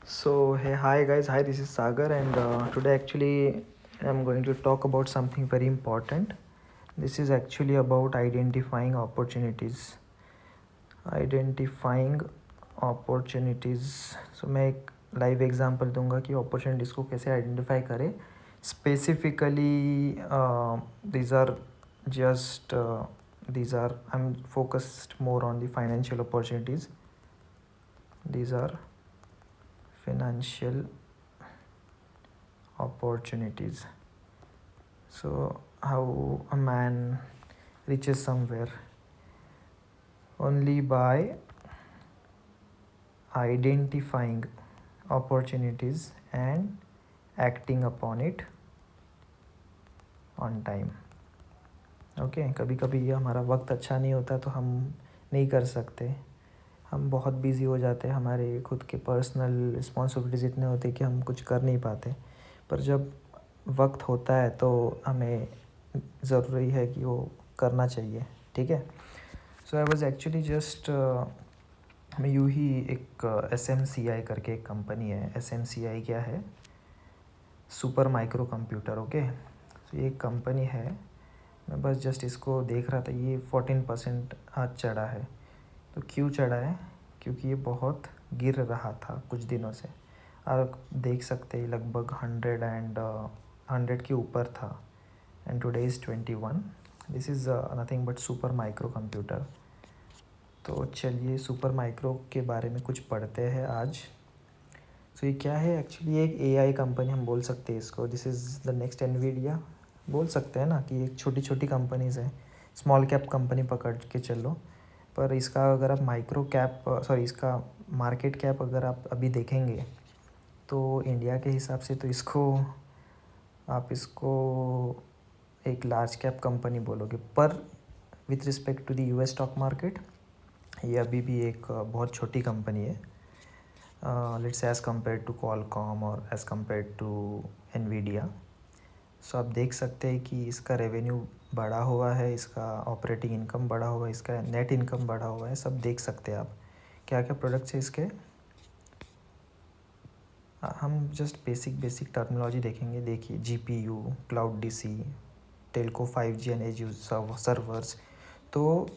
So hey, hi guys, hi. This is Sagar, and today actually I'm going to talk about something very important. This is actually about identifying opportunities. Identifying opportunities. So मैं एक live example दूंगा कि opportunities को कैसे identify करें. Specifically, these are just these are I'm focused more on the financial opportunities. These are financial opportunities. So, how a man reaches somewhere only by identifying opportunities and acting upon it on time. Okay कभी कभी ये हमारा वक्त अच्छा नहीं होता तो हम नहीं कर सकते. हम बहुत बिज़ी हो जाते हैं, हमारे खुद के पर्सनल रिस्पॉन्सिबिलिटीज़ इतने होते हैं कि हम कुछ कर नहीं पाते. पर जब वक्त होता है तो हमें ज़रूरी है कि वो करना चाहिए. ठीक है. सो आई वॉज एक्चुअली जस्ट मैं यूँ ही एक SMCI करके एक कंपनी है. SMCI क्या है? Super micro computer. ओके. तो ये एक कंपनी है. मैं बस जस्ट इसको देख रहा था. ये 14% आज चढ़ा है. तो क्यों चढ़ा है? क्योंकि ये बहुत गिर रहा था कुछ दिनों से. आप देख सकते हैं लगभग 100 के ऊपर था. And today is 21. This is nothing but super micro computer. तो चलिए सुपर माइक्रो के बारे में कुछ पढ़ते हैं आज. सो ये क्या है? एक्चुअली एक AI कंपनी हम बोल सकते हैं इसको. This is the next Nvidia बोल सकते हैं ना कि एक छोटी छोटी कंपनीज़ हैं. स्मॉल कैप कंपनी पकड़ के चलो. पर इसका अगर आप माइक्रो कैप इसका मार्केट कैप अगर आप अभी देखेंगे तो इंडिया के हिसाब से तो इसको एक लार्ज कैप कंपनी बोलोगे. पर with respect to the US stock market ये अभी भी एक बहुत छोटी कंपनी है. Let's as compare to Qualcomm और as compare to Nvidia. So आप देख सकते हैं कि इसका रेवेन्यू बढ़ा हुआ है, इसका ऑपरेटिंग इनकम बढ़ा हुआ है, इसका नेट इनकम बढ़ा हुआ है. सब देख सकते हैं आप. क्या क्या प्रोडक्ट्स है इसके. हम जस्ट बेसिक टर्मिनोलॉजी देखेंगे. देखिए GPU, cloud DC, telco 5G and edge servers. तो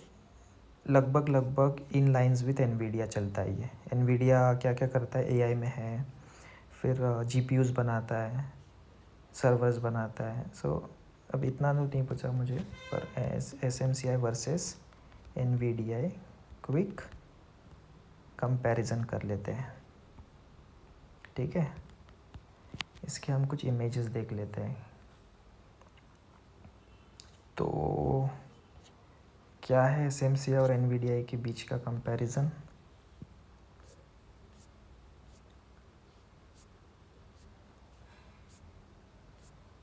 लगभग इन लाइंस विथ एनवीडिया चलता है. ये एनवीडिया क्या क्या करता है AI में है. फिर GPUs बनाता है, सर्वर्स बनाता है. सो अब इतना तो नहीं पूछा मुझे. पर SMCI versus Nvidia quick comparison कर लेते हैं. ठीक है. इसके हम कुछ इमेजेस देख लेते हैं. तो क्या है SMCI और एनवीडिया के बीच का कंपैरिजन.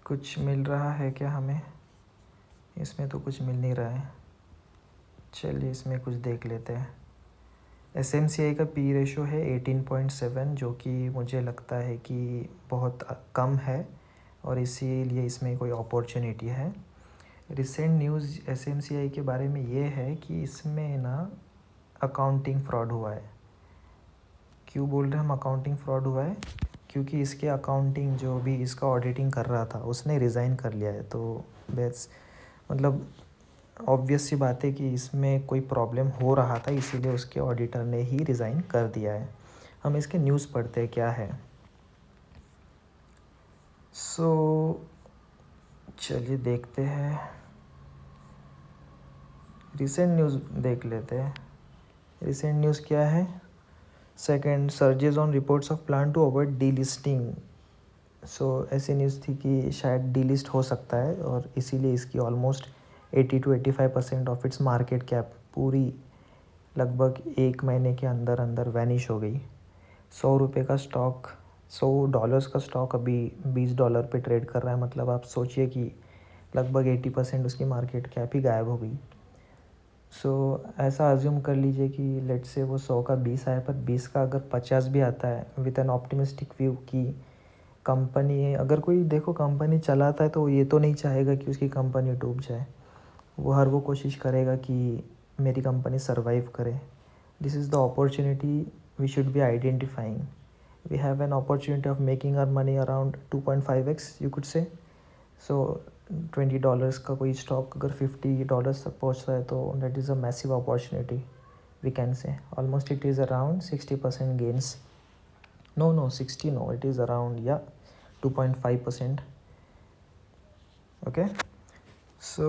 कुछ मिल रहा है क्या हमें? इसमें तो कुछ मिल नहीं रहा है. चलिए इसमें कुछ देख लेते हैं. SMCI का P रेशो है 18.7, जो कि मुझे लगता है कि बहुत कम है और इसीलिए इसमें कोई अपॉर्चुनिटी है. रिसेंट न्यूज़ SMCI के बारे में ये है कि इसमें ना अकाउंटिंग फ्रॉड हुआ है. क्यों बोल रहे हैं हम अकाउंटिंग फ्रॉड हुआ है? क्योंकि इसके अकाउंटिंग जो भी इसका ऑडिटिंग कर रहा था उसने रिज़ाइन कर लिया है. तो बेस मतलब ऑब्वियस सी बात है कि इसमें कोई प्रॉब्लम हो रहा था, इसीलिए उसके ऑडिटर ने ही रिज़ाइन कर दिया है. हम इसके न्यूज़ पढ़ते हैं क्या है. सो चलिए देखते हैं. रिसेंट न्यूज़ देख लेते हैं. रिसेंट न्यूज़ क्या है. Second, surges on reports of plan to avoid delisting. So ऐसी न्यूज़ थी कि शायद डी लिस्ट हो सकता है और इसीलिए इसकी almost 80 to 85% of its market cap पूरी लगभग एक महीने के अंदर अंदर वैनिश हो गई. $100 का स्टॉक, $100 का स्टॉक अभी $20 पे ट्रेड कर रहा है. मतलब आप सोचिए कि लगभग 80% उसकी मार्केट कैप ही गायब हो गई. सो ऐसा अज्यूम कर लीजिए कि लेट से वो 100 का 20 आया, पर 20 का अगर 50 भी आता है विथ एन ऑप्टिमिस्टिक व्यू की कंपनी, अगर कोई देखो कंपनी चलाता है तो ये तो नहीं चाहेगा कि उसकी कंपनी डूब जाए. वो कोशिश करेगा कि मेरी कंपनी सर्वाइव करे. This is the opportunity we should be identifying. we have an opportunity of making our money around 2.5x you could say. So $20 का कोई स्टॉक अगर $50 तक पहुँच रहा है तो that is a massive opportunity we can say. Almost it is around 60% gains. No 60 no, it is around 2.5%. Okay, so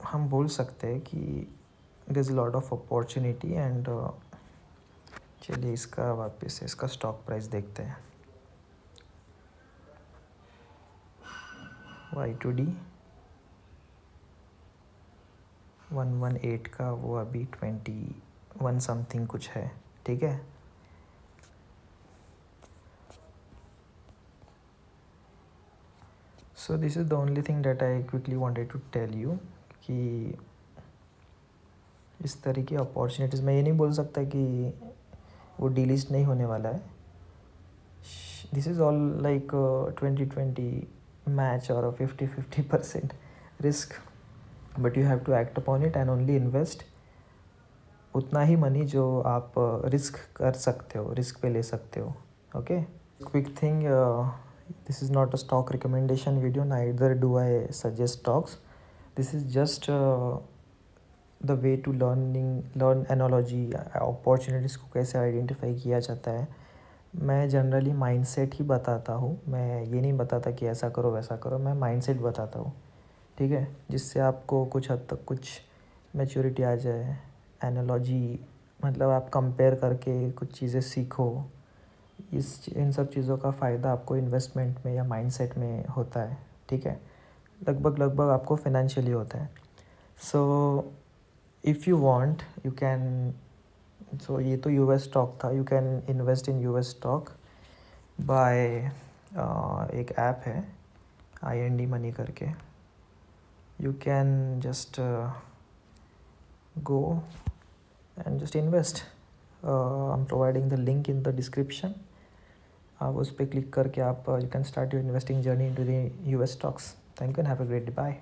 हम बोल सकते हैं कि there is a lot of opportunity and चलिए इसका वापस से इसका स्टॉक प्राइस देखते हैं. Y2D 118 का वो अभी 21 समथिंग कुछ है. ठीक है, so this is the only thing that I quickly wanted to tell you कि इस तरह की अपॉर्चुनिटीज़, मैं ये नहीं बोल सकता कि वो डिलीस्ट नहीं होने वाला है. This is all like 2020 match और 50-50% risk, but you have to act upon it and only invest उतना ही मनी जो आप रिस्क कर सकते हो, रिस्क पे ले सकते हो. Okay, quick thing, this is not a stock recommendation video, neither do I suggest stocks. This is just the way to learn analogy, opportunities को कैसे आइडेंटिफाई किया जाता है. मैं जनरली माइंडसेट ही बताता हूँ, मैं ये नहीं बताता कि ऐसा करो वैसा करो, मैं माइंडसेट बताता हूँ. ठीक है, जिससे आपको कुछ हद तक कुछ मैच्योरिटी आ जाए. एनालॉजी मतलब आप कंपेयर करके कुछ चीज़ें सीखो. इन सब चीज़ों का फ़ायदा आपको इन्वेस्टमेंट में या माइंडसेट में होता है. ठीक है, लगभग आपको फाइनेंशियली होता है. So if you want you can, so ये तो यूएस स्टॉक था, you can invest in US stock by एक ऐप है IND मनी करके. You can just go and just invest. I am providing the link in the description. आप उस पर click करके आप you can start your investing journey into the US stocks. Thank you and have a great day. Bye.